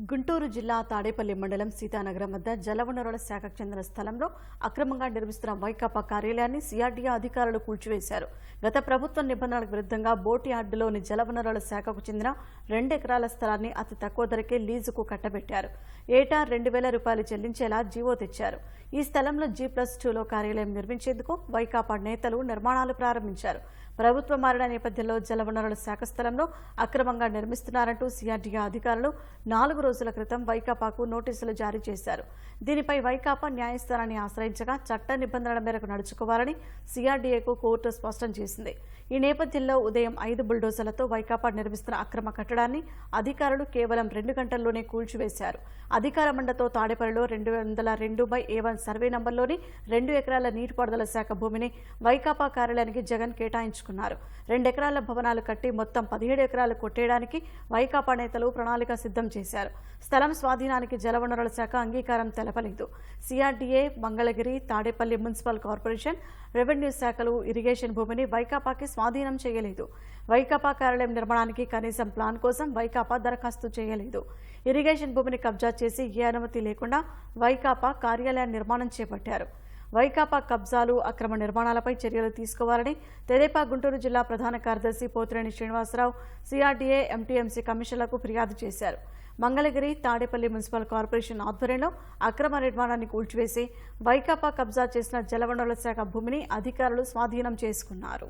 గుంటూరు జిల్లా తాడేపల్లి మండలం సీతానగరం వద్ద జలవనరుల శాఖకు చెందిన స్థలంలో అక్రమంగా నిర్మిస్తున్న వైకాపా కార్యాలయాన్ని సిఆర్డీఏ అధికారులు కూల్చివేశారు. గత ప్రభుత్వ నిబంధనలకు విరుద్ధంగా బోట్ యార్డులోని జలవనరుల శాఖకు చెందిన 2 ఎకరాల స్థలాన్ని అతి తక్కువ ధరకే లీజుకు కట్టబెట్టారు. ఏటా 2,000 రూపాయలు చెల్లించేలా జీవో తెచ్చారు. ఈ స్థలంలో G+2లో కార్యాలయం నిర్మించేందుకు వైకాపా నేతలు నిర్మాణాలు ప్రారంభించారు. ప్రభుత్వం మారిన నేపథ్యంలో జలవనరుల శాఖ స్థలంలో అక్రమంగా నిర్మిస్తున్నారంటూ సిఆర్డీఏ అధికారులు 4 రోజుల క్రితం వైకాపాకు నోటీసులు జారీ చేశారు. దీనిపై వైకాపా న్యాయస్థానాన్ని ఆశ్రయించగా చట్ట నిబంధనల మేరకు నడుచుకోవాలని సిఆర్డీఏకు కోర్టు స్పష్టం చేసింది. ఈ నేపథ్యంలో ఉదయం 5 బుల్డోజర్లతో వైకాపా నిర్మిస్తున్న అక్రమ కట్టడాన్ని అధికారులు కేవలం 2 గంటల్లోనే కూల్చివేశారు. అధికార మండతో తాడేపల్లిలో 202/A1 సర్వే నంబర్లోని 2 ఎకరాల నీటిపారుదల శాఖ భూమిని వైకాపా కార్యాలయానికి జగన్ కేటాయించుకున్నారు. 2 ఎకరాల భవనాలు కట్టి మొత్తం 17 ఎకరాలు కొట్టేయడానికి వైకాపా నేతలు ప్రణాళిక సిద్ధం చేశారు. స్థలం స్వాధీనానికి జలవనరుల శాఖ అంగీకారం తెలపలేదు. CRDA, Mangalagiri, Tadepalli municipal corporation, revenue శాఖలు ఇరిగేషన్ భూమిని వైకాపాకి స్వాధీనం చేయలేదు. వైకాపా కార్యాలయం నిర్మాణానికి కనీసం ప్లాన్ కోసం వైకాపా దరఖాస్తు చేయలేదు. ఇరిగేషన్ భూమిని కబ్జా చేసి ఏ అనుమతి లేకుండా వైకాపా కార్యాలయ నిర్మాణం చేపట్టారు. వైకాపా కబ్జాలు, అక్రమ నిర్మాణాలపై చర్యలు తీసుకోవాలని తెదేపా గుంటూరు జిల్లా ప్రధాన కార్యదర్శి పోతినేని శ్రీనివాసరావు సిఆర్డీఏ, ఎంటీఎంసీ కమిషన్లకు ఫిర్యాదు చేశారు. మంగళగిరి, తాడేపల్లి మున్సిపల్ కార్పొరేషన్ ఆధ్వర్యంలో అక్రమ నిర్మాణాన్ని కూల్చివేసి వైకాపా కబ్జా చేసిన జలవనరుల శాఖ భూమిని అధికారులు స్వాధీనం చేసుకున్నారు.